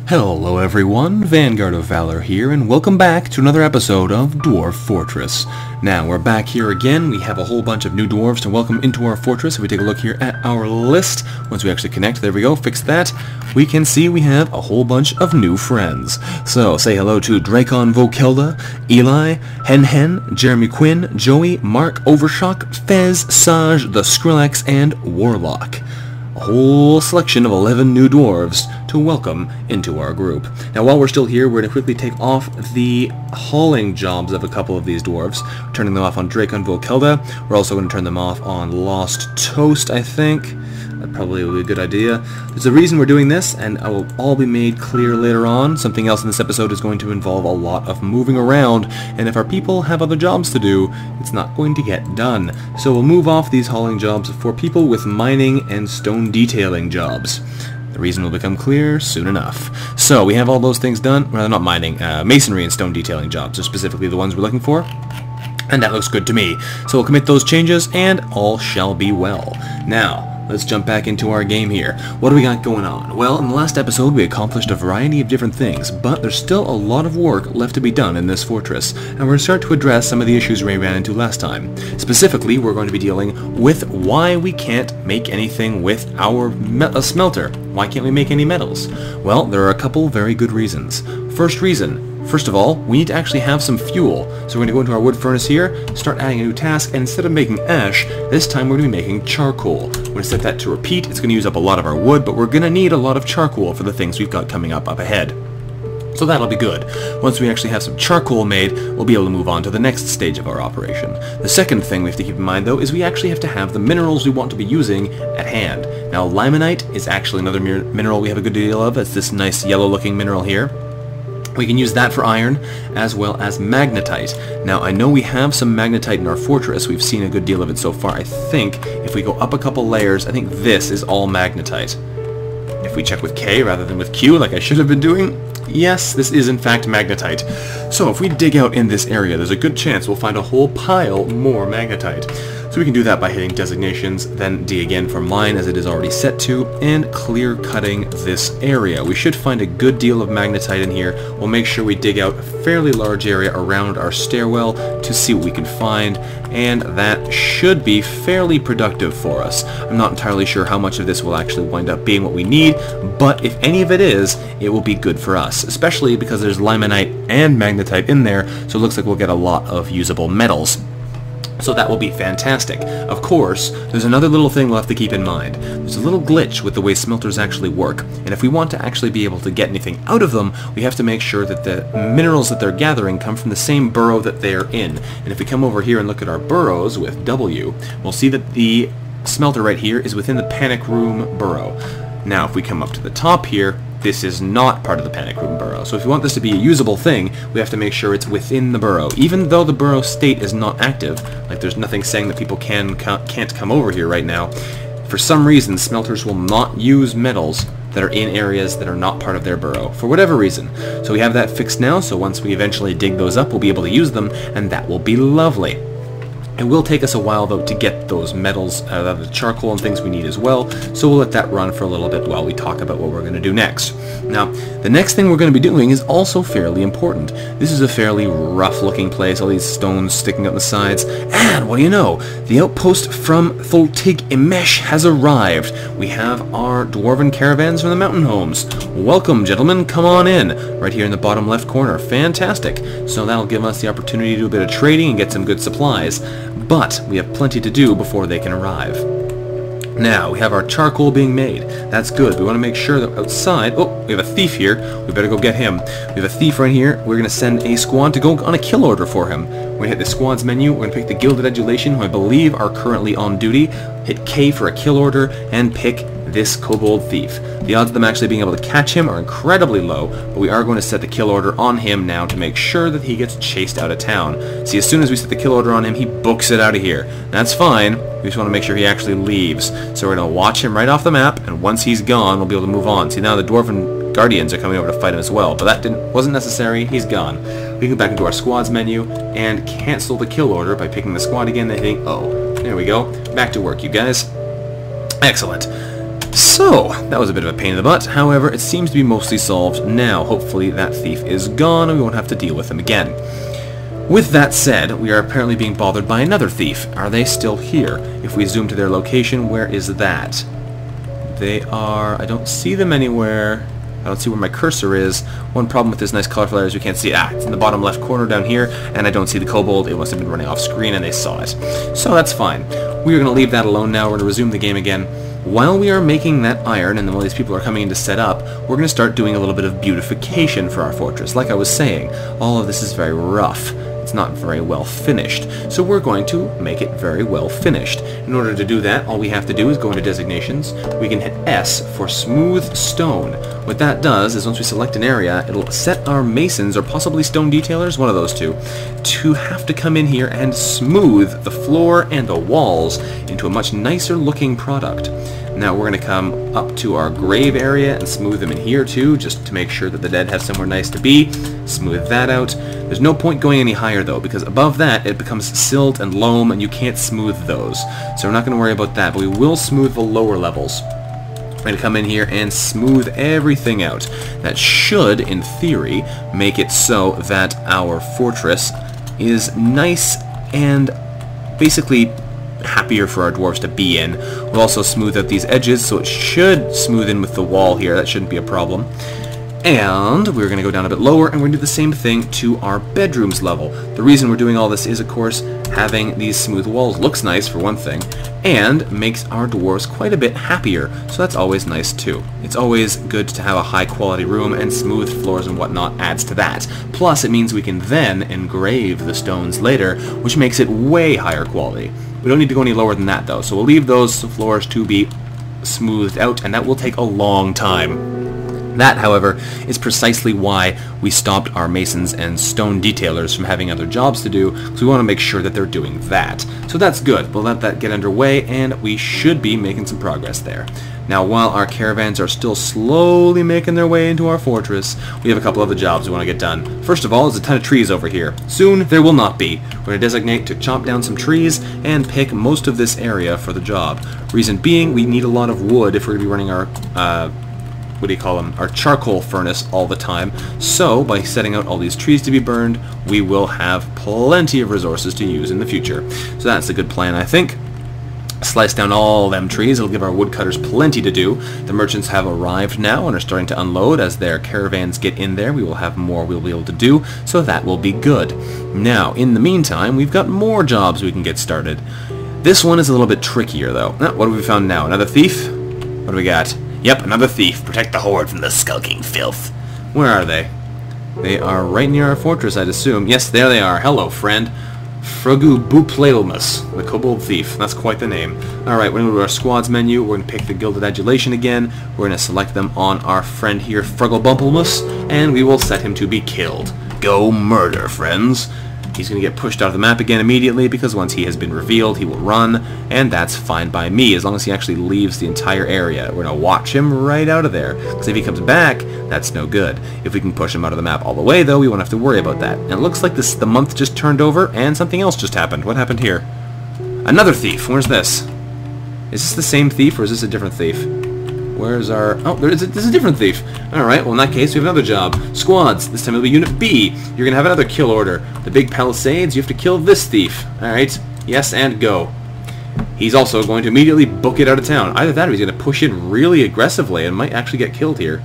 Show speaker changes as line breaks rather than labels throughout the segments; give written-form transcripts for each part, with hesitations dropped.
Hello everyone, VanguardOfValor here, and welcome back to another episode of Dwarf Fortress. Now, we're back here again. We have a whole bunch of new dwarves to welcome into our fortress. If we take a look here at our list, once we actually connect, there we go, fix that, we can see we have a whole bunch of new friends. So, say hello to Drakon Vokelda, Eli, Hen, Jeremy Quinn, Joey, Mark Overshock, Fez, Saj, the Skrillex, and Warlock. A whole selection of 11 new dwarves to welcome into our group. Now, while we're still here, we're going to quickly take off the hauling jobs of a couple of these dwarves, turning them off on Drakon Vokelda. We're also going to turn them off on Lost Toast, I think. That probably will be a good idea. There's a reason we're doing this, and it will all be made clear later on. Something else in this episode is going to involve a lot of moving around, and if our people have other jobs to do, it's not going to get done. So we'll move off these hauling jobs for people with mining and stone detailing jobs. The reason will become clear soon enough. So we have all those things done. Well, not mining, masonry and stone detailing jobs are specifically the ones we're looking for. And that looks good to me. So we'll commit those changes, and all shall be well. Now, let's jump back into our game here. What do we got going on? Well, in the last episode we accomplished a variety of different things, but there's still a lot of work left to be done in this fortress, and we're going to start to address some of the issues we ran into last time. Specifically, we're going to be dealing with why we can't make anything with our smelter. Why can't we make any metals? Well, there are a couple very good reasons. First of all, we need to actually have some fuel. So we're going to go into our wood furnace here, start adding a new task, and instead of making ash, this time we're going to be making charcoal. We're going to set that to repeat. It's going to use up a lot of our wood, but we're going to need a lot of charcoal for the things we've got coming up ahead. So that'll be good. Once we actually have some charcoal made, we'll be able to move on to the next stage of our operation. The second thing we have to keep in mind, though, is we actually have to have the minerals we want to be using at hand. Now, limonite is actually another mineral we have a good deal of. It's this nice yellow-looking mineral here. We can use that for iron, as well as magnetite. Now, I know we have some magnetite in our fortress. We've seen a good deal of it so far. I think if we go up a couple layers, I think this is all magnetite. If we check with K rather than with Q, like I should have been doing, yes, this is in fact magnetite. So if we dig out in this area, there's a good chance we'll find a whole pile more magnetite. So we can do that by hitting designations, then D again for mine as it is already set to, and clear cutting this area. We should find a good deal of magnetite in here. We'll make sure we dig out a fairly large area around our stairwell to see what we can find, and that should be fairly productive for us. I'm not entirely sure how much of this will actually wind up being what we need, but if any of it is, it will be good for us, especially because there's limonite and magnetite in there, so it looks like we'll get a lot of usable metals. So that will be fantastic. Of course, there's another little thing we'll have to keep in mind. There's a little glitch with the way smelters actually work, and if we want to actually be able to get anything out of them, we have to make sure that the minerals that they're gathering come from the same burrow that they're in. And if we come over here and look at our burrows with W, we'll see that the smelter right here is within the panic room burrow. Now, if we come up to the top here, this is not part of the panic room burrow. So if you want this to be a usable thing, we have to make sure it's within the burrow. Even though the burrow state is not active, like there's nothing saying that people can't come over here right now, for some reason smelters will not use metals that are in areas that are not part of their burrow, for whatever reason. So we have that fixed now, so once we eventually dig those up, we'll be able to use them, and that will be lovely. It will take us a while, though, to get those metals, the charcoal and things we need as well, so we'll let that run for a little bit while we talk about what we're going to do next. Now, the next thing we're going to be doing is also fairly important. This is a fairly rough-looking place, all these stones sticking up the sides, and what do you know? The outpost from Thultig Imesh has arrived. We have our dwarven caravans from the mountain homes. Welcome, gentlemen, come on in. Right here in the bottom left corner. Fantastic. So that'll give us the opportunity to do a bit of trading and get some good supplies. But we have plenty to do before they can arrive. Now, we have our charcoal being made. That's good. We want to make sure that outside... Oh, we have a thief here. We better go get him. We have a thief right here. We're going to send a squad to go on a kill order for him. We're going to hit the squad's menu. We're going to pick the Gilded Adulation, who I believe are currently on duty. Hit K for a kill order, and pick this Kobold Thief. The odds of them actually being able to catch him are incredibly low, but we are going to set the kill order on him now to make sure that he gets chased out of town. See, as soon as we set the kill order on him, he books it out of here. That's fine. We just want to make sure he actually leaves. So we're going to watch him right off the map, and once he's gone, we'll be able to move on. See, now the Dwarven Guardians are coming over to fight him as well, but that wasn't necessary. He's gone. We can go back into our squads menu and cancel the kill order by picking the squad again and hitting O. There we go. Back to work, you guys. Excellent. So, that was a bit of a pain in the butt. However, it seems to be mostly solved now. Hopefully that thief is gone and we won't have to deal with him again. With that said, we are apparently being bothered by another thief. Are they still here? If we zoom to their location, where is that? They are... I don't see them anywhere. I don't see where my cursor is. One problem with this nice colorful area is we can't see it. Ah, it's in the bottom left corner down here, and I don't see the kobold. It must have been running off screen and they saw it. So that's fine. We are going to leave that alone now. We're going to resume the game again. While we are making that iron, and while these people are coming in to set up, we're going to start doing a little bit of beautification for our fortress. Like I was saying, all of this is very rough. It's not very well finished, so we're going to make it very well finished. In order to do that, all we have to do is go into designations. We can hit S for smooth stone. What that does is once we select an area, it'll set our masons, or possibly stone detailers, one of those two, to have to come in here and smooth the floor and the walls into a much nicer looking product. Now we're going to come up to our grave area and smooth them in here too, just to make sure that the dead have somewhere nice to be. Smooth that out. There's no point going any higher though, because above that it becomes silt and loam and you can't smooth those. So we're not going to worry about that, but we will smooth the lower levels. We're going to come in here and smooth everything out. That should, in theory, make it so that our fortress is nice and basically happier for our dwarves to be in. We'll also smooth out these edges, so it should smooth in with the wall here. That shouldn't be a problem. And we're going to go down a bit lower, and we're going to do the same thing to our bedrooms level. The reason we're doing all this is, of course, having these smooth walls looks nice, for one thing, and makes our dwarves quite a bit happier, so that's always nice too. It's always good to have a high-quality room, and smooth floors and whatnot adds to that. Plus, it means we can then engrave the stones later, which makes it way higher quality. We don't need to go any lower than that, though, so we'll leave those floors to be smoothed out, and that will take a long time. That, however, is precisely why we stopped our masons and stone detailers from having other jobs to do, because we want to make sure that they're doing that. So that's good. We'll let that get underway, and we should be making some progress there. Now, while our caravans are still slowly making their way into our fortress, we have a couple other jobs we want to get done. First of all, there's a ton of trees over here. Soon, there will not be. We're going to designate to chop down some trees and pick most of this area for the job. Reason being, we need a lot of wood if we're going to be running our our charcoal furnace all the time. So, by setting out all these trees to be burned, we will have plenty of resources to use in the future. So that's a good plan, I think. Slice down all them trees. It'll give our woodcutters plenty to do. The merchants have arrived now and are starting to unload. As their caravans get in there, we will have more we'll be able to do, so that will be good. Now, in the meantime, we've got more jobs we can get started. This one is a little bit trickier, though. What have we found now? Another thief? What do we got? Yep, another thief. Protect the horde from the skulking filth. Where are they? They are right near our fortress, I'd assume. Yes, there they are. Hello, friend. Frugubupleomus, the Kobold Thief. That's quite the name. Alright, we're going to go to our squads menu. We're going to pick the Gilded Adulation again. We're going to select them on our friend here, Frugubupleomus, and we will set him to be killed. Go murder, friends. He's going to get pushed out of the map again immediately, because once he has been revealed, he will run, and that's fine by me, as long as he actually leaves the entire area. We're going to watch him right out of there, because if he comes back, that's no good. If we can push him out of the map all the way, though, we won't have to worry about that. And it looks like the month just turned over, and something else just happened. What happened here? Another thief. Where's this? Is this the same thief, or is this a different thief? Where's our... Oh, there's a different thief. Alright, well in that case, we have another job. Squads. This time it'll be Unit B. You're going to have another kill order. The big palisades, you have to kill this thief. Alright, yes, and go. He's also going to immediately book it out of town. Either that or he's going to push in really aggressively and might actually get killed here.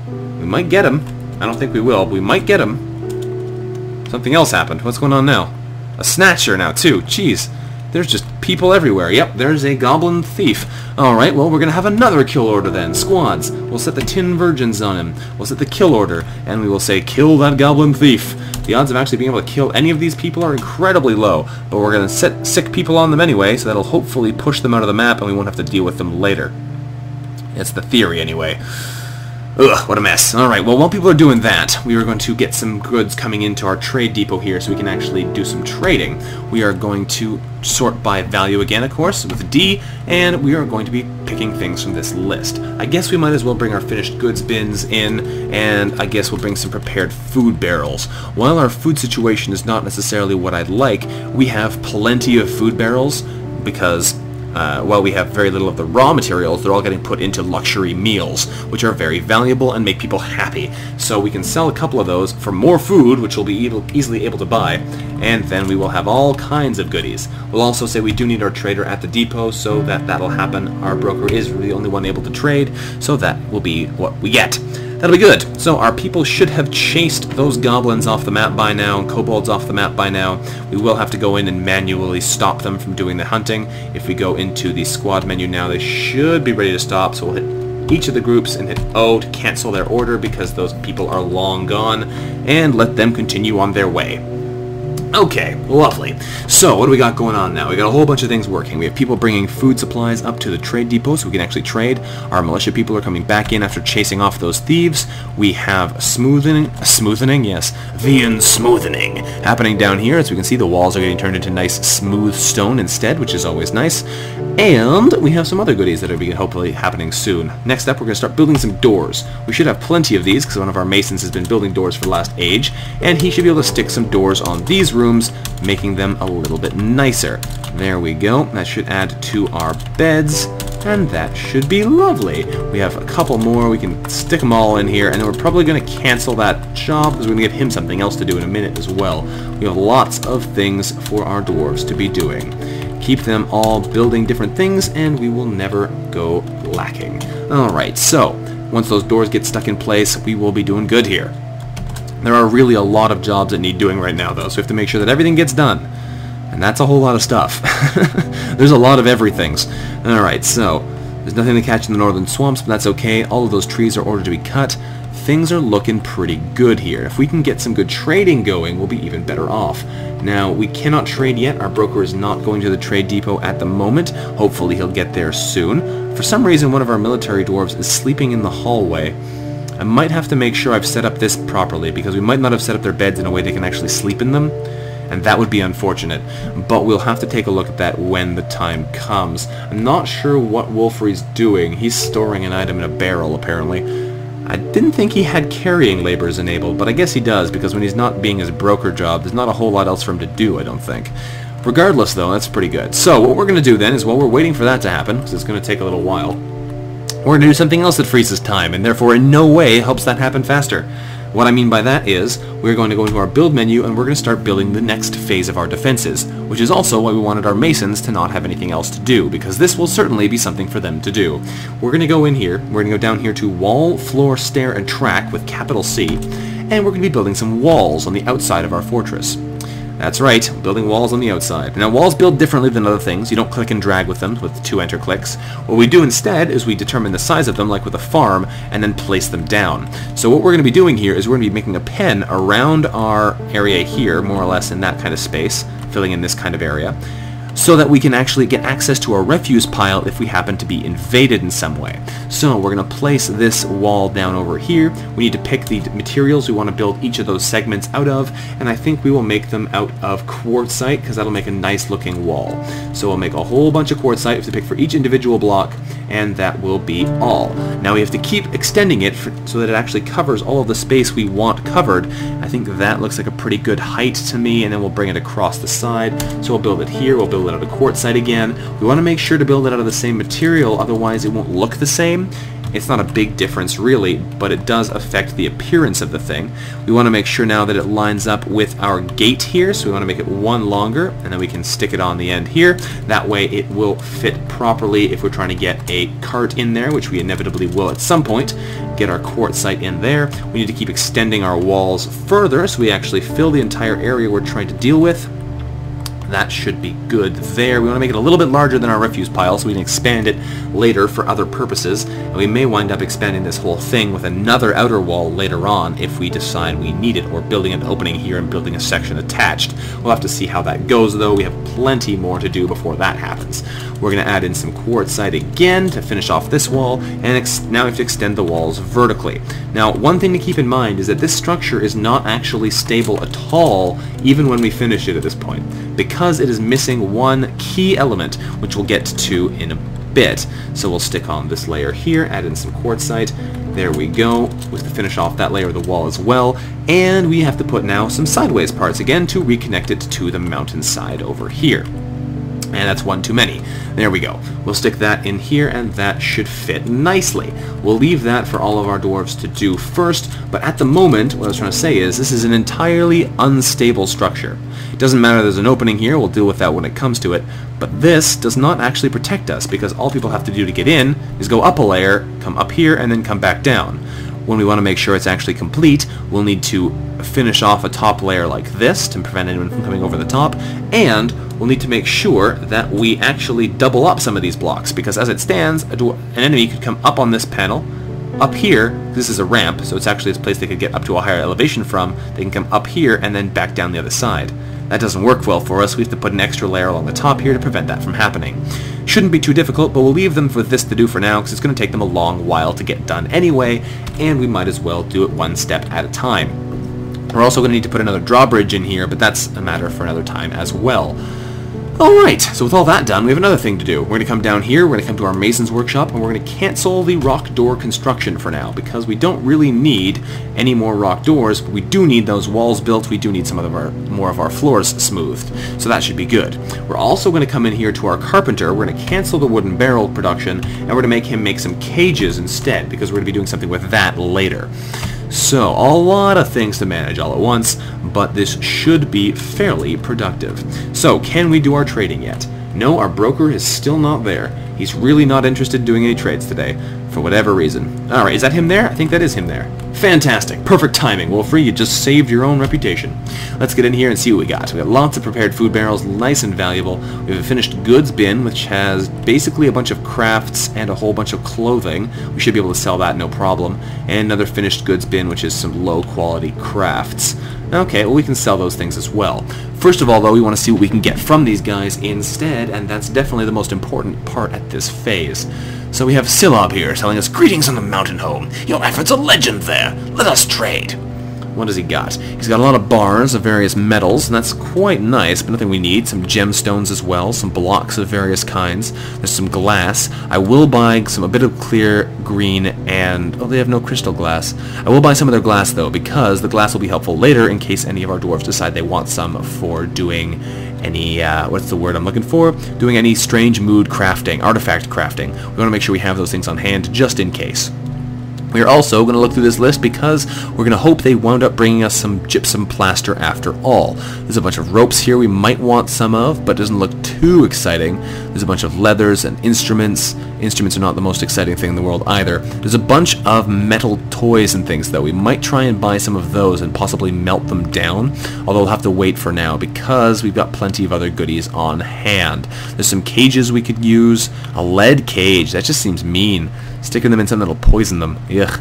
We might get him. I don't think we will, but we might get him. Something else happened. What's going on now? A Snatcher now, too. Jeez. There's just people everywhere. Yep, there's a Goblin Thief. Alright, well, we're going to have another kill order then. Squads. We'll set the Tin Virgins on him. We'll set the kill order, and we will say, kill that Goblin Thief. The odds of actually being able to kill any of these people are incredibly low, but we're going to set sick people on them anyway, so that'll hopefully push them out of the map, and we won't have to deal with them later. It's the theory, anyway. Ugh, what a mess. Alright, well, while people are doing that, we are going to get some goods coming into our trade depot here so we can actually do some trading. We are going to sort by value again, of course, with D, and we are going to be picking things from this list. I guess we might as well bring our finished goods bins in, and I guess we'll bring some prepared food barrels. While our food situation is not necessarily what I'd like, we have plenty of food barrels because while we have very little of the raw materials, they're all getting put into luxury meals, which are very valuable and make people happy. So we can sell a couple of those for more food, which we'll be easily able to buy, and then we will have all kinds of goodies. We'll also say we do need our trader at the depot, so that'll happen. Our broker is the only one able to trade, so that will be what we get. That'll be good. So our people should have chased those goblins off the map by now, and kobolds off the map by now. We will have to go in and manually stop them from doing the hunting. If we go into the squad menu now, they should be ready to stop, so we'll hit each of the groups and hit O to cancel their order because those people are long gone, and let them continue on their way. Okay, lovely. So, what do we got going on now? We got a whole bunch of things working. We have people bringing food supplies up to the trade depot so we can actually trade. Our militia people are coming back in after chasing off those thieves. We have smoothing, yes, the unsmoothing happening down here. As we can see, the walls are getting turned into nice smooth stone instead, which is always nice. And we have some other goodies that are hopefully happening soon. Next up, we're going to start building some doors. We should have plenty of these because one of our masons has been building doors for the last age, and he should be able to stick some doors on these rooms, making them a little bit nicer. There we go. That should add to our beds, and that should be lovely. We have a couple more. We can stick them all in here, and then we're probably going to cancel that job because we're going to give him something else to do in a minute as well. We have lots of things for our dwarves to be doing. Keep them all building different things, and we will never go lacking. Alright, so once those doors get stuck in place, we will be doing good here. There are really a lot of jobs that need doing right now, though, so we have to make sure that everything gets done. And that's a whole lot of stuff. There's a lot of everythings. Alright, so there's nothing to catch in the northern swamps, but that's okay. All of those trees are ordered to be cut. Things are looking pretty good here. If we can get some good trading going, we'll be even better off. Now, we cannot trade yet. Our broker is not going to the trade depot at the moment. Hopefully he'll get there soon. For some reason, one of our military dwarves is sleeping in the hallway. I might have to make sure I've set up this properly, because we might not have set up their beds in a way they can actually sleep in them, and that would be unfortunate. But we'll have to take a look at that when the time comes. I'm not sure what Wolfrey's doing. He's storing an item in a barrel, apparently. I didn't think he had carrying labors enabled, but I guess he does, because when he's not being his broker job, there's not a whole lot else for him to do, I don't think. Regardless, though, that's pretty good. So, what we're going to do then is, while we're waiting for that to happen, because it's going to take a little while, we're going to do something else that freezes time, and therefore in no way helps that happen faster. What I mean by that is, we're going to go into our build menu and we're going to start building the next phase of our defenses, which is also why we wanted our masons to not have anything else to do, because this will certainly be something for them to do. We're going to go in here, we're going to go down here to wall, floor, stair, and track with capital C, and we're going to be building some walls on the outside of our fortress. That's right, building walls on the outside. Now, walls build differently than other things. You don't click and drag with them with 2 enter clicks. What we do instead is we determine the size of them, like with a farm, and then place them down. So what we're going to be doing here is we're going to be making a pen around our area here, more or less in that kind of space, filling in this kind of area, so that we can actually get access to our refuse pile if we happen to be invaded in some way. So we're going to place this wall down over here. We need to pick the materials we want to build each of those segments out of, and I think we will make them out of quartzite, because that'll make a nice looking wall. So we'll make a whole bunch of quartzite. We have to pick for each individual block, and that will be all. Now we have to keep extending it so that it actually covers all of the space we want covered. I think that looks like a pretty good height to me, and then we'll bring it across the side. So we'll build it here, we'll build it out of quartzite again. We want to make sure to build it out of the same material, otherwise it won't look the same. It's not a big difference really, but it does affect the appearance of the thing. We want to make sure now that it lines up with our gate here, so we want to make it one longer, and then we can stick it on the end here. That way it will fit properly if we're trying to get a cart in there, which we inevitably will at some point. Get our quartzite in there. We need to keep extending our walls further so we actually fill the entire area we're trying to deal with. That should be good there. We want to make it a little bit larger than our refuse pile so we can expand it later for other purposes. And we may wind up expanding this whole thing with another outer wall later on if we decide we need it, or building an opening here and building a section attached. We'll have to see how that goes, though. We have plenty more to do before that happens. We're going to add in some quartzite again to finish off this wall, and now we have to extend the walls vertically. Now, one thing to keep in mind is that this structure is not actually stable at all, even when we finish it at this point, because it is missing one key element, which we'll get to in a bit. So we'll stick on this layer here, add in some quartzite. There we go. We have to finish off that layer of the wall as well, and we have to put now some sideways parts again to reconnect it to the mountainside over here. And that's one too many. There we go. We'll stick that in here, and that should fit nicely. We'll leave that for all of our dwarves to do first, but at the moment, what I was trying to say is, this is an entirely unstable structure. It doesn't matter there's an opening here, we'll deal with that when it comes to it, but this does not actually protect us, because all people have to do to get in is go up a layer, come up here, and then come back down. When we want to make sure it's actually complete, we'll need to finish off a top layer like this to prevent anyone from coming over the top, and we'll need to make sure that we actually double up some of these blocks, because as it stands, an enemy could come up on this panel, up here. This is a ramp, so it's actually a place they could get up to a higher elevation from. They can come up here and then back down the other side. That doesn't work well for us. We have to put an extra layer along the top here to prevent that from happening. Shouldn't be too difficult, but we'll leave them with this to do for now, because it's going to take them a long while to get done anyway, and we might as well do it one step at a time. We're also going to need to put another drawbridge in here, but that's a matter for another time as well. Alright, so with all that done, we have another thing to do. We're going to come down here, we're going to come to our Mason's Workshop, and we're going to cancel the rock door construction for now, because we don't really need any more rock doors, but we do need those walls built, we do need some of more of our floors smoothed, so that should be good. We're also going to come in here to our Carpenter, we're going to cancel the wooden barrel production, and we're going to make him make some cages instead, because we're going to be doing something with that later. So, a lot of things to manage all at once, but this should be fairly productive. So, can we do our trading yet? No, our broker is still not there. He's really not interested in doing any trades today, for whatever reason. Alright, is that him there? I think that is him there. Fantastic. Perfect timing, Wolfrey. You just saved your own reputation. Let's get in here and see what we got. We got lots of prepared food barrels, nice and valuable. We have a finished goods bin, which has basically a bunch of crafts and a whole bunch of clothing. We should be able to sell that no problem. And another finished goods bin, which is some low-quality crafts. Okay, well, we can sell those things as well. First of all, though, we want to see what we can get from these guys instead, and that's definitely the most important part at this phase. So we have Silob here telling us, "Greetings on the mountain home. Your effort's a legend there. Let us trade." What does he got? He's got a lot of bars of various metals, and that's quite nice, but nothing we need. Some gemstones as well, some blocks of various kinds. There's some glass. I will buy a bit of clear green and... oh, they have no crystal glass. I will buy some of their glass, though, because the glass will be helpful later in case any of our dwarves decide they want some for doing any, what's the word I'm looking for? Doing any strange mood crafting, artifact crafting. We want to make sure we have those things on hand just in case. We are also going to look through this list because we're going to hope they wound up bringing us some gypsum plaster after all. There's a bunch of ropes here we might want some of, but it doesn't look too exciting. There's a bunch of leathers and instruments. Instruments are not the most exciting thing in the world either. There's a bunch of metal toys and things, though. We might try and buy some of those and possibly melt them down, although we'll have to wait for now because we've got plenty of other goodies on hand. There's some cages we could use. A lead cage. That just seems mean. Sticking them in something that'll poison them. Ugh.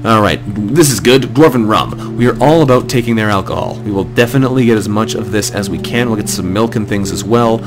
Alright, this is good. Dwarven rum. We are all about taking their alcohol. We will definitely get as much of this as we can. We'll get some milk and things as well.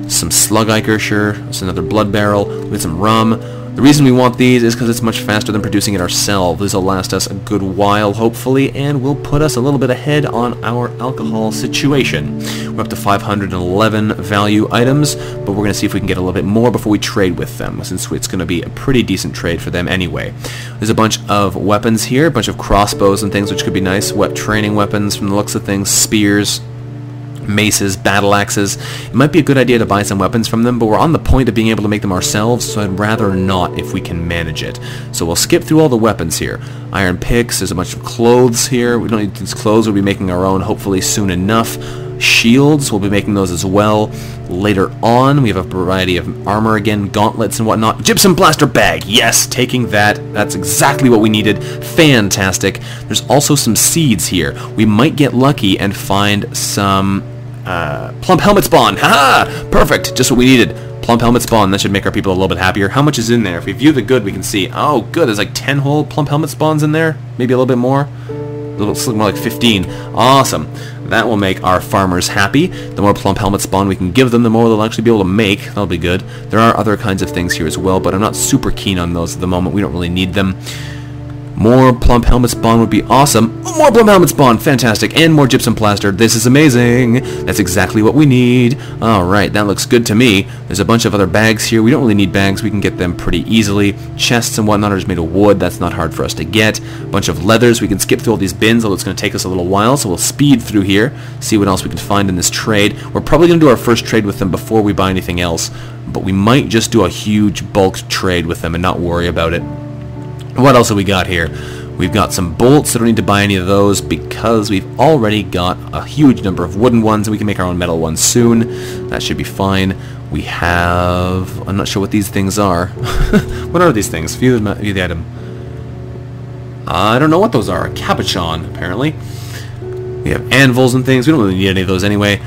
Some slug ichor, sure. That's another blood barrel. We'll get some rum. The reason we want these is because it's much faster than producing it ourselves. These will last us a good while, hopefully, and will put us a little bit ahead on our alcohol situation. We're up to 511 value items, but we're going to see if we can get a little bit more before we trade with them, since it's going to be a pretty decent trade for them anyway. There's a bunch of weapons here, a bunch of crossbows and things, which could be nice. Training weapons from the looks of things, spears, maces, battle axes. It might be a good idea to buy some weapons from them, but we're on the point of being able to make them ourselves, so I'd rather not if we can manage it. So we'll skip through all the weapons here. Iron picks, there's a bunch of clothes here. We don't need these clothes, we'll be making our own hopefully soon enough. Shields, we'll be making those as well. Later on, we have a variety of armor again, gauntlets and whatnot. Gypsum plaster bag, yes, taking that. That's exactly what we needed. Fantastic. There's also some seeds here. We might get lucky and find some plump helmet spawn. Haha! Perfect, just what we needed. Plump helmet spawn, that should make our people a little bit happier. How much is in there? If we view the good, we can see, oh good, there's like 10 whole plump helmet spawns in there. Maybe a little bit more. Looks like more like 15. Awesome. That will make our farmers happy. The more plump helmet spawn we can give them, the more they'll actually be able to make. That'll be good. There are other kinds of things here as well, but I'm not super keen on those at the moment. We don't really need them. More plump helmet spawn would be awesome. Oh, more plump helmet spawn, fantastic. And more gypsum plaster, this is amazing. That's exactly what we need. Alright, that looks good to me. There's a bunch of other bags here. We don't really need bags, we can get them pretty easily. Chests and whatnot are just made of wood, that's not hard for us to get. A bunch of leathers, we can skip through all these bins, although it's going to take us a little while, so we'll speed through here, see what else we can find in this trade. We're probably going to do our first trade with them before we buy anything else, but we might just do a huge bulk trade with them and not worry about it. What else have we got here? We've got some bolts, so don't need to buy any of those because we've already got a huge number of wooden ones, and we can make our own metal ones soon. That should be fine. We have... I'm not sure what these things are. What are these things? View the item. I don't know what those are. A capuchon, apparently. We have anvils and things. We don't really need any of those anyway.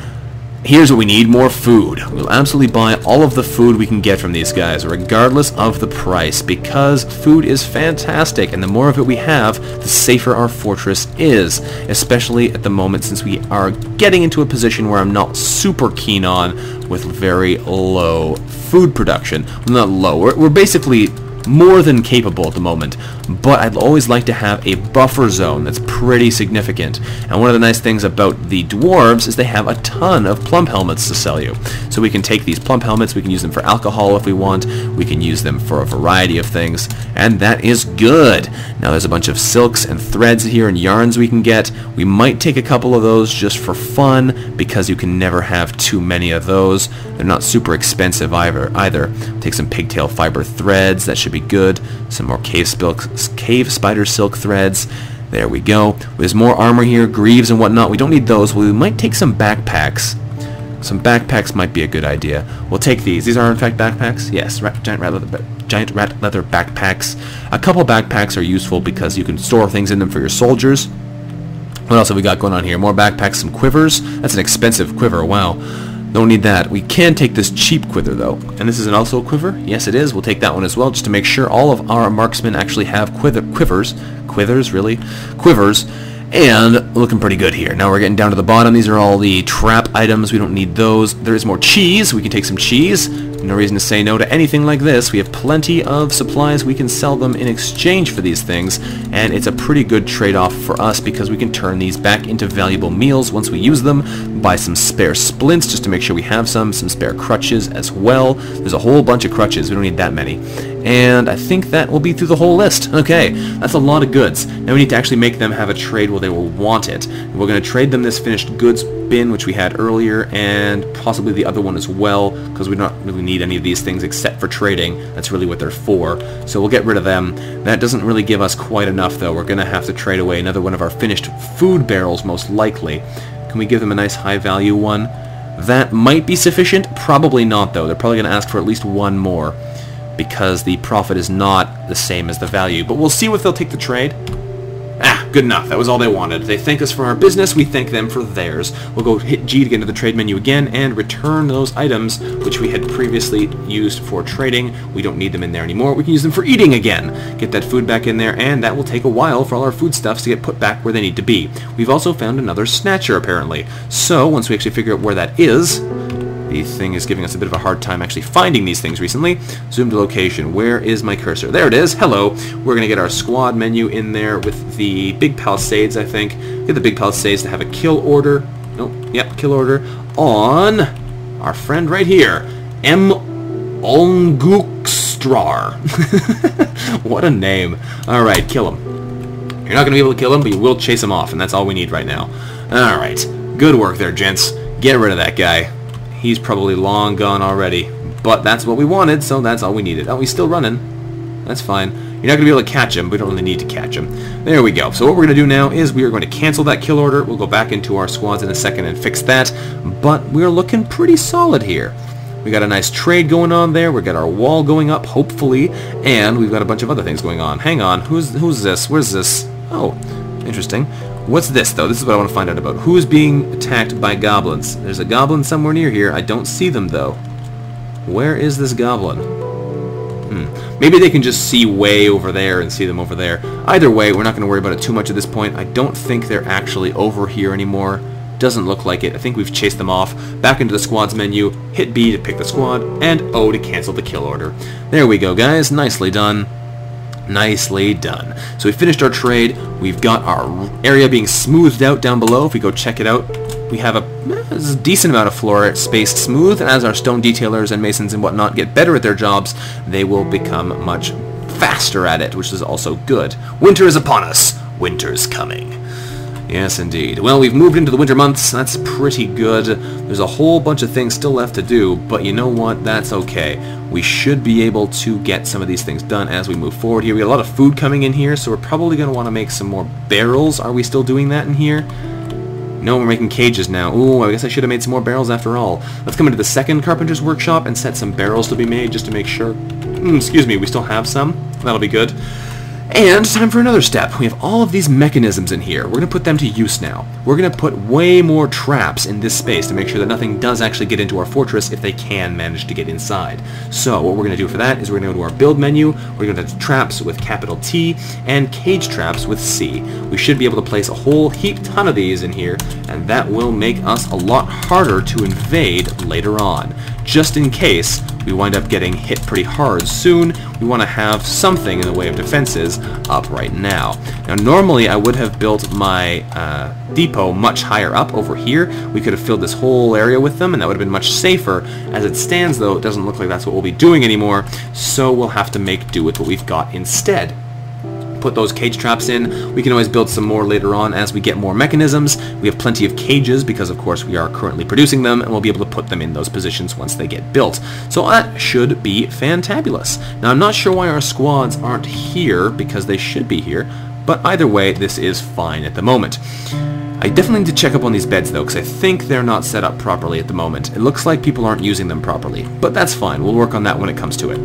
Here's what we need, more food. We'll absolutely buy all of the food we can get from these guys, regardless of the price, because food is fantastic, and the more of it we have, the safer our fortress is, especially at the moment since we are getting into a position where I'm not super keen on with very low food production. Well, not low, we're basically more than capable at the moment, but I'd always like to have a buffer zone that's pretty significant. And one of the nice things about the dwarves is they have a ton of plump helmets to sell you. So we can take these plump helmets, we can use them for alcohol if we want, we can use them for a variety of things, and that is good. Now there's a bunch of silks and threads here and yarns we can get. We might take a couple of those just for fun, because you can never have too many of those. They're not super expensive either. Take some pigtail fiber threads, that should be good. Some more cave spider silk threads. There we go. There's more armor here, greaves and whatnot. We don't need those. We might take some backpacks. Some backpacks might be a good idea. We'll take these. These are in fact backpacks? Yes, giant rat leather backpacks. A couple backpacks are useful because you can store things in them for your soldiers. What else have we got going on here? More backpacks, some quivers. That's an expensive quiver, wow. Don't need that. We can take this cheap quiver though. And this is also a quiver? Yes it is. We'll take that one as well, just to make sure all of our marksmen actually have quivers. Quivers, really? Quivers. And looking pretty good here. Now we're getting down to the bottom. These are all the trap items. We don't need those. There is more cheese. We can take some cheese. No reason to say no to anything like this. We have plenty of supplies. We can sell them in exchange for these things, and it's a pretty good trade-off for us because we can turn these back into valuable meals once we use them. Buy some spare splints just to make sure we have some spare crutches as well. There's a whole bunch of crutches. We don't need that many. And I think that will be through the whole list. Okay, that's a lot of goods. Now we need to actually make them have a trade where they will want it. We're going to trade them this finished goods bin, which we had earlier, and possibly the other one as well, because we don't really need any of these things except for trading. That's really what they're for. So we'll get rid of them. That doesn't really give us quite enough, though. We're going to have to trade away another one of our finished food barrels, most likely. Can we give them a nice high-value one? That might be sufficient. Probably not, though. They're probably going to ask for at least one more, because the profit is not the same as the value. But we'll see if they'll take the trade. Ah, good enough. That was all they wanted. They thank us for our business, we thank them for theirs. We'll go hit G to get into the trade menu again and return those items which we had previously used for trading. We don't need them in there anymore. We can use them for eating again. Get that food back in there, and that will take a while for all our foodstuffs to get put back where they need to be. We've also found another Snatcher, apparently. So, once we actually figure out where that is, the thing is giving us a bit of a hard time actually finding these things recently. Zoom to location. Where is my cursor? There it is. Hello. We're going to get our squad menu in there with the big palisades, I think. Get the big palisades to have a kill order. Nope. Yep, kill order on our friend right here. M. Ongukstrar. What a name. Alright, kill him. You're not going to be able to kill him, but you will chase him off, and that's all we need right now. Alright. Good work there, gents. Get rid of that guy. He's probably long gone already, but that's what we wanted, so that's all we needed. Oh, he's still running. That's fine. You're not going to be able to catch him. We don't really need to catch him. There we go. So what we're going to do now is we are going to cancel that kill order. We'll go back into our squads in a second and fix that, but we're looking pretty solid here. We got a nice trade going on there. We've got our wall going up, hopefully, and we've got a bunch of other things going on. Hang on. Who's this? Where's this? Oh, interesting. What's this, though? This is what I want to find out about. Who is being attacked by goblins? There's a goblin somewhere near here. I don't see them, though. Where is this goblin? Maybe they can just see way over there and see them over there. Either way, we're not going to worry about it too much at this point. I don't think they're actually over here anymore. Doesn't look like it. I think we've chased them off. Back into the squads menu. Hit B to pick the squad, and O to cancel the kill order. There we go, guys. Nicely done. Nicely done. So we finished our trade. We've got our area being smoothed out down below. If we go check it out, we have a decent amount of floor spaced smooth, and as our stone detailers and masons and whatnot get better at their jobs, they will become much faster at it, which is also good. Winter is upon us. Winter's coming. Yes, indeed. Well, we've moved into the winter months. That's pretty good. There's a whole bunch of things still left to do, but you know what? That's okay. We should be able to get some of these things done as we move forward here. We got a lot of food coming in here, so we're probably going to want to make some more barrels. Are we still doing that in here? No, we're making cages now. Ooh, I guess I should have made some more barrels after all. Let's come into the second carpenter's workshop and set some barrels to be made just to make sure. Excuse me, we still have some. That'll be good. And time for another step. We have all of these mechanisms in here. We're going to put them to use now. We're going to put way more traps in this space to make sure that nothing does actually get into our fortress if they can manage to get inside. So what we're going to do for that is we're going to go to our build menu. We're going to have traps with capital T and cage traps with C. We should be able to place a whole heap ton of these in here, and that will make us a lot harder to invade later on. Just in case we wind up getting hit pretty hard soon, we want to have something in the way of defenses up right now. Now normally I would have built my depot much higher up over here. We could have filled this whole area with them and that would have been much safer. As it stands though, it doesn't look like that's what we'll be doing anymore, so we'll have to make do with what we've got instead. Put those cage traps in. We can always build some more later on as we get more mechanisms. We have plenty of cages because of course we are currently producing them, and we'll be able to put them in those positions once they get built. So that should be fantabulous. Now I'm not sure why our squads aren't here, because they should be here, but either way this is fine at the moment. I definitely need to check up on these beds though, because I think they're not set up properly at the moment. It looks like people aren't using them properly, but that's fine. We'll work on that when it comes to it.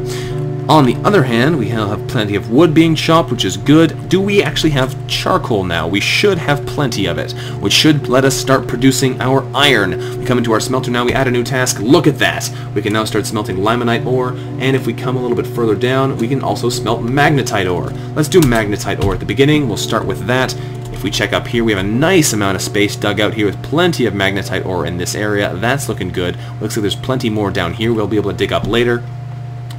On the other hand, we have plenty of wood being chopped, which is good. Do we actually have charcoal now? We should have plenty of it, which should let us start producing our iron. We come into our smelter now, we add a new task. Look at that! We can now start smelting limonite ore, and if we come a little bit further down, we can also smelt magnetite ore. Let's do magnetite ore at the beginning. We'll start with that. If we check up here, we have a nice amount of space dug out here with plenty of magnetite ore in this area. That's looking good. Looks like there's plenty more down here we'll be able to dig up later.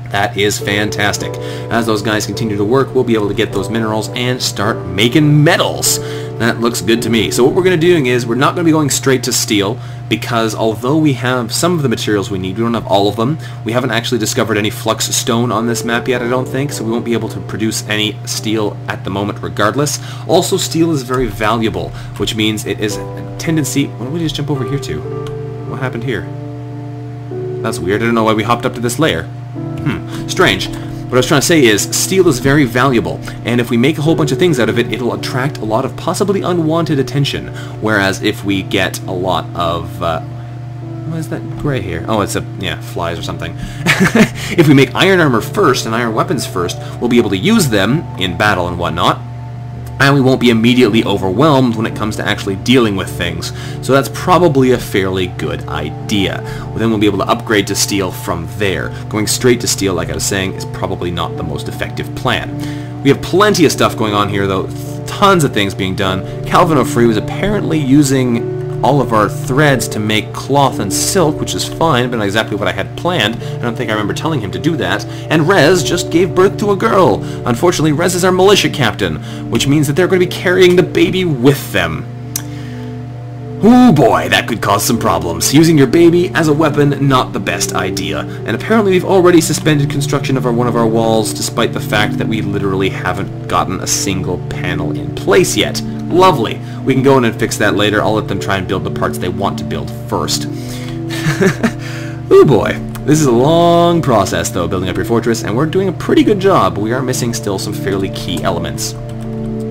That is fantastic. As those guys continue to work, we'll be able to get those minerals and start making metals. That looks good to me. So what we're going to be doing is we're not going to be going straight to steel, because although we have some of the materials we need, we don't have all of them. We haven't actually discovered any flux stone on this map yet, I don't think, so we won't be able to produce any steel at the moment regardless. Also, steel is very valuable, which means it is a tendency... What did we just jump over here to? What happened here? That's weird. I don't know why we hopped up to this layer. Strange. What I was trying to say is, steel is very valuable, and if we make a whole bunch of things out of it, it'll attract a lot of possibly unwanted attention. Whereas if we get a lot of... what is that gray here? Oh, it's flies or something. If we make iron armor first and iron weapons first, we'll be able to use them in battle and whatnot, and we won't be immediately overwhelmed when it comes to actually dealing with things. So that's probably a fairly good idea. Well, then we'll be able to upgrade to steel from there. Going straight to steel, like I was saying, is probably not the most effective plan. We have plenty of stuff going on here, though. Tons of things being done. Calvin O'Free was apparently using all of our threads to make cloth and silk, which is fine, but not exactly what I had planned. I don't think I remember telling him to do that. And Rez just gave birth to a girl. Unfortunately, Rez is our militia captain, which means that they're going to be carrying the baby with them. Oh boy, that could cause some problems. Using your baby as a weapon, not the best idea. And apparently we've already suspended construction of one of our walls, despite the fact that we literally haven't gotten a single panel in place yet. Lovely. We can go in and fix that later. I'll let them try and build the parts they want to build first. Oh boy. This is a long process, though, building up your fortress, and we're doing a pretty good job, but we are missing still some fairly key elements.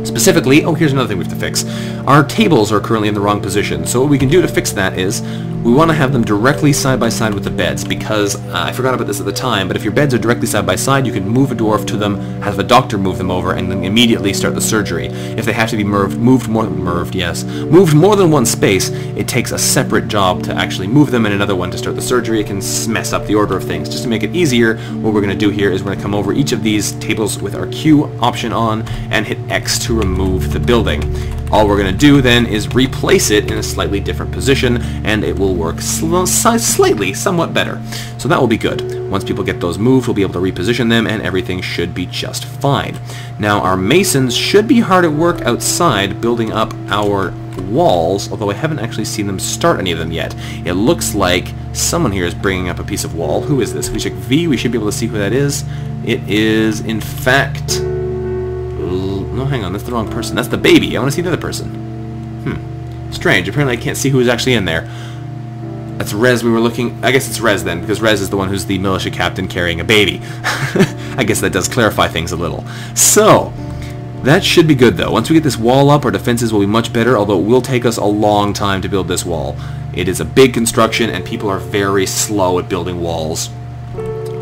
Specifically, oh, here's another thing we have to fix. Our tables are currently in the wrong position, so what we can do to fix that is we want to have them directly side by side with the beds, because I forgot about this at the time, but if your beds are directly side by side, you can move a dwarf to them, have a doctor move them over, and then immediately start the surgery. If they have to be moved more than one space, it takes a separate job to actually move them and another one to start the surgery. It can mess up the order of things. Just to make it easier, what we're going to do here is we're going to come over each of these tables with our Q option on and hit X to remove the building. All we're going to do then is replace it in a slightly different position, and it will work slightly, somewhat better. So that will be good. Once people get those moved, we'll be able to reposition them, and everything should be just fine. Now, our masons should be hard at work outside building up our walls, although I haven't actually seen them start any of them yet. It looks like someone here is bringing up a piece of wall. Who is this? If we check V, we should be able to see who that is. It is, in fact... No, hang on, that's the wrong person. That's the baby. I want to see the other person. Strange. Apparently I can't see who's actually in there. That's Rez we were looking... I guess it's Rez then, because Rez is the one who's the militia captain carrying a baby. I guess that does clarify things a little. So, that should be good though. Once we get this wall up, our defenses will be much better, although it will take us a long time to build this wall. It is a big construction, and people are very slow at building walls.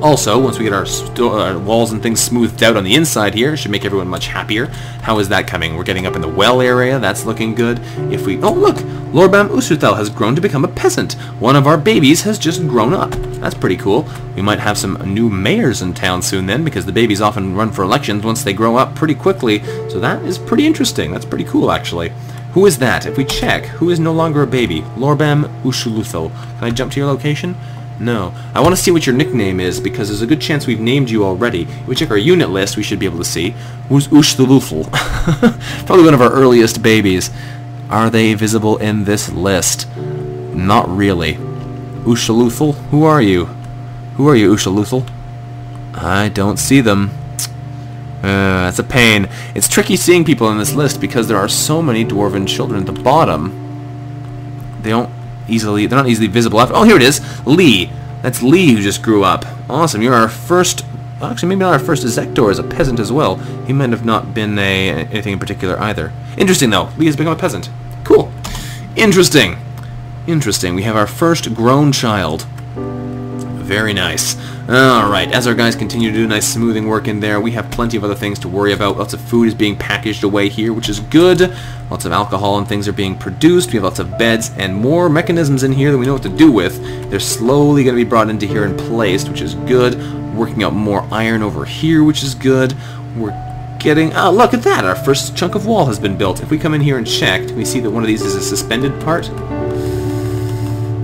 Also, once we get our walls and things smoothed out on the inside here, it should make everyone much happier. How is that coming? We're getting up in the well area. That's looking good. If we... Oh, look! Lorbam Usuthel has grown to become a peasant. One of our babies has just grown up. That's pretty cool. We might have some new mayors in town soon then, because the babies often run for elections once they grow up pretty quickly. So that is pretty interesting. That's pretty cool, actually. Who is that? If we check, who is no longer a baby? Lorbam Ushuluthel. Can I jump to your location? No. I want to see what your nickname is, because there's a good chance we've named you already. If we check our unit list, we should be able to see. Who's Ushtulufel? Probably one of our earliest babies. Are they visible in this list? Not really. Ushtulufel? Who are you? Who are you, Ushtulufel? I don't see them. That's a pain. It's tricky seeing people in this list, because there are so many dwarven children at the bottom. They're not easily visible. Oh, here it is. Lee. That's Lee who just grew up. Awesome. You're our first... Well, actually, maybe not our first. Zektor is a peasant as well. He might have not been anything in particular either. Interesting, though. Lee has become a peasant. Cool. Interesting. Interesting. We have our first grown child. Very nice. Alright, as our guys continue to do nice smoothing work in there, we have plenty of other things to worry about. Lots of food is being packaged away here, which is good. Lots of alcohol and things are being produced. We have lots of beds and more mechanisms in here that we know what to do with. They're slowly going to be brought into here and placed, which is good. Working out more iron over here, which is good. We're getting... Oh, look at that! Our first chunk of wall has been built. If we come in here and check, we see that one of these is a suspended part.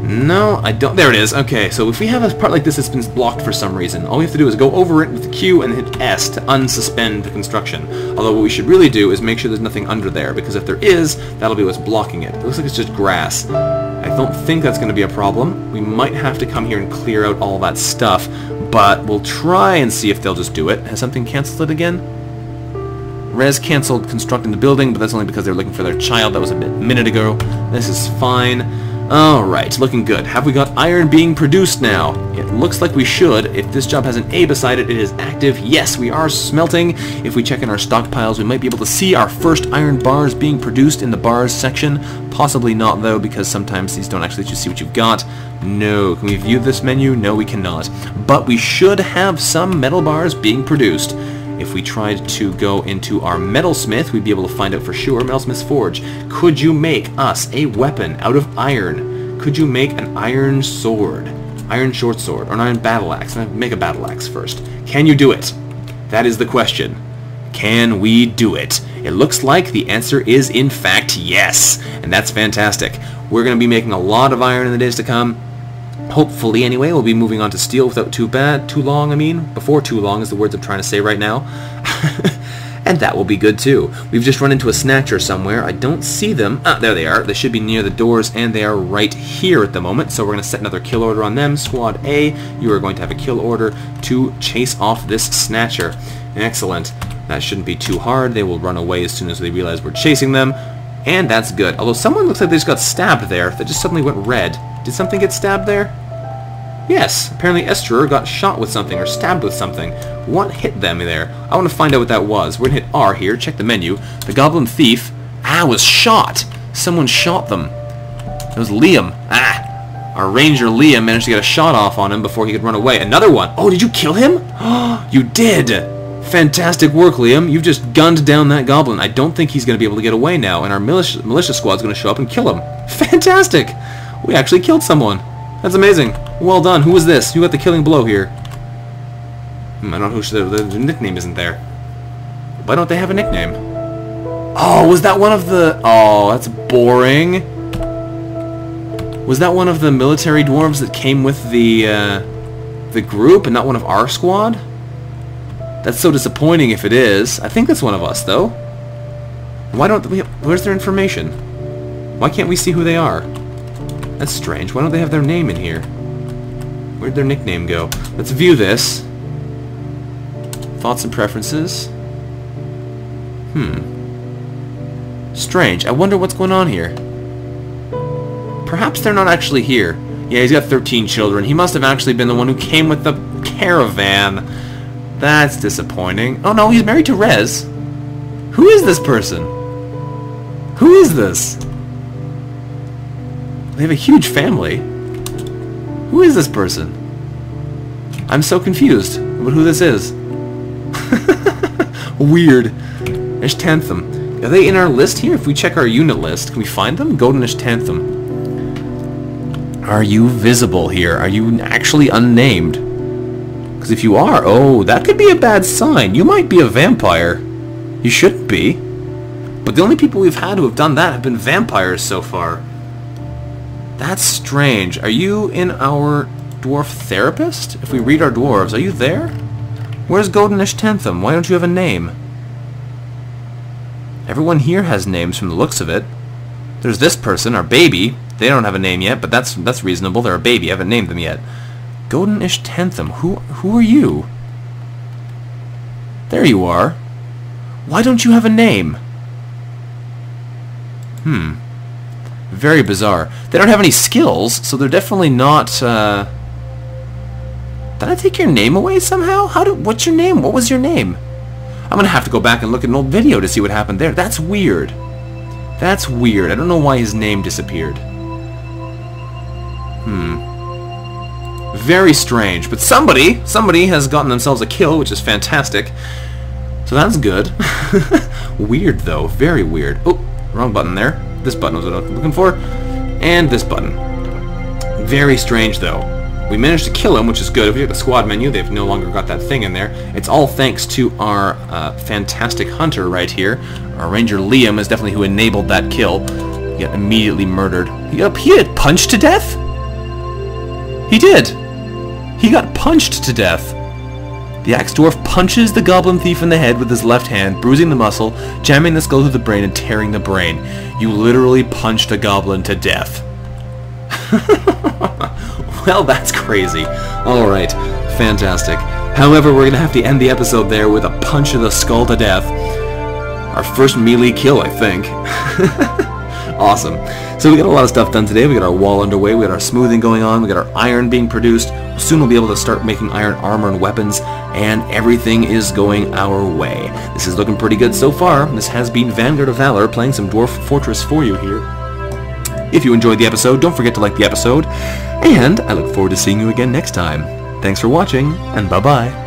No, I don't. There it is. Okay, so if we have a part like this that's been blocked for some reason, all we have to do is go over it with the Q and hit S to unsuspend the construction. Although what we should really do is make sure there's nothing under there, because if there is, that'll be what's blocking it. It looks like it's just grass. I don't think that's going to be a problem. We might have to come here and clear out all that stuff, but we'll try and see if they'll just do it. Has something canceled it again? Rez canceled constructing the building, but that's only because they were looking for their child. That was a minute ago. This is fine. Alright, looking good. Have we got iron being produced now? It looks like we should. If this job has an A beside it, it is active. Yes, we are smelting. If we check in our stockpiles, we might be able to see our first iron bars being produced in the bars section. Possibly not, though, because sometimes these don't actually let you see what you've got. No. Can we view this menu? No, we cannot. But we should have some metal bars being produced. If we tried to go into our metalsmith, we'd be able to find out for sure. Metalsmith's Forge. Could you make us a weapon out of iron? Could you make an iron sword? Iron short sword? Or an iron battle axe? Make a battle axe first. Can you do it? That is the question. Can we do it? It looks like the answer is, in fact, yes. And that's fantastic. We're going to be making a lot of iron in the days to come. Hopefully, anyway, we'll be moving on to steel without too long, before too long is the words I'm trying to say right now. And that will be good too. We've just run into a Snatcher somewhere. I don't see them. Ah, there they are. They should be near the doors, and they are right here at the moment. So we're going to set another kill order on them. Squad A, you are going to have a kill order to chase off this Snatcher. Excellent. That shouldn't be too hard. They will run away as soon as they realize we're chasing them. And that's good. Although someone looks like they just got stabbed there. That just suddenly went red. Did something get stabbed there? Yes, apparently Esterer got shot with something, or stabbed with something. What hit them there? I want to find out what that was. We're going to hit R here, check the menu. The Goblin Thief, was shot. Someone shot them. It was Liam. Our ranger Liam managed to get a shot off on him before he could run away. Another one. Oh, did you kill him? You did. Fantastic work, Liam. You've just gunned down that goblin. I don't think he's going to be able to get away now, and our militia squad's going to show up and kill him. Fantastic. We actually killed someone. That's amazing. Well done. Who was this? Who got the killing blow here? I don't know who the nickname isn't there. Why don't they have a nickname? Oh, was that one of the... Oh, that's boring. Was that one of the military dwarves that came with the group and not one of our squad? That's so disappointing if it is. I think that's one of us, though. Why don't we... Where's their information? Why can't we see who they are? That's strange. Why don't they have their name in here? Where'd their nickname go? Let's view this. Thoughts and preferences. Strange. I wonder what's going on here. Perhaps they're not actually here. Yeah, he's got 13 children. He must have actually been the one who came with the caravan. That's disappointing. Oh no, he's married to Rez. Who is this person? Who is this? They have a huge family. Who is this person? I'm so confused about who this is. Weird. Ishtanthum. Are they in our list here? If we check our unit list, can we find them? Golden Ishtanthum. Are you visible here? Are you actually unnamed? Because if you are, oh, that could be a bad sign. You might be a vampire. You shouldn't be. But the only people we've had who have done that have been vampires so far. That's strange. Are you in our dwarf therapist? If we read our dwarves, are you there? Where's Golden Ishtanthum? Why don't you have a name? Everyone here has names from the looks of it. There's this person, our baby. They don't have a name yet, but that's reasonable. They're a baby. I haven't named them yet. Golden Ishtanthum. Who are you? There you are. Why don't you have a name? Very bizarre. They don't have any skills, so they're definitely not, Did I take your name away somehow? What's your name? What was your name? I'm gonna have to go back and look at an old video to see what happened there. That's weird. That's weird. I don't know why his name disappeared. Very strange. But somebody has gotten themselves a kill, which is fantastic. So that's good. Weird, though. Very weird. Oh, wrong button there. This button was what I was looking for. And this button. Very strange, though. We managed to kill him, which is good. If we hit the squad menu, they've no longer got that thing in there. It's all thanks to our fantastic hunter right here. Our ranger Liam is definitely who enabled that kill. He got immediately murdered. He got punched to death? He did. He got punched to death. The axe dwarf punches the goblin thief in the head with his left hand, bruising the muscle, jamming the skull through the brain, and tearing the brain. You literally punched a goblin to death. Well, that's crazy. Alright, fantastic. However, we're going to have to end the episode there with a punch of the skull to death. Our first melee kill, I think. Awesome. So we got a lot of stuff done today. We got our wall underway, we got our smoothing going on, we got our iron being produced. Soon we'll be able to start making iron armor and weapons, and everything is going our way. This is looking pretty good so far. This has been Vanguard of Valor playing some Dwarf Fortress for you here. If you enjoyed the episode, don't forget to like the episode, and I look forward to seeing you again next time. Thanks for watching, and bye-bye.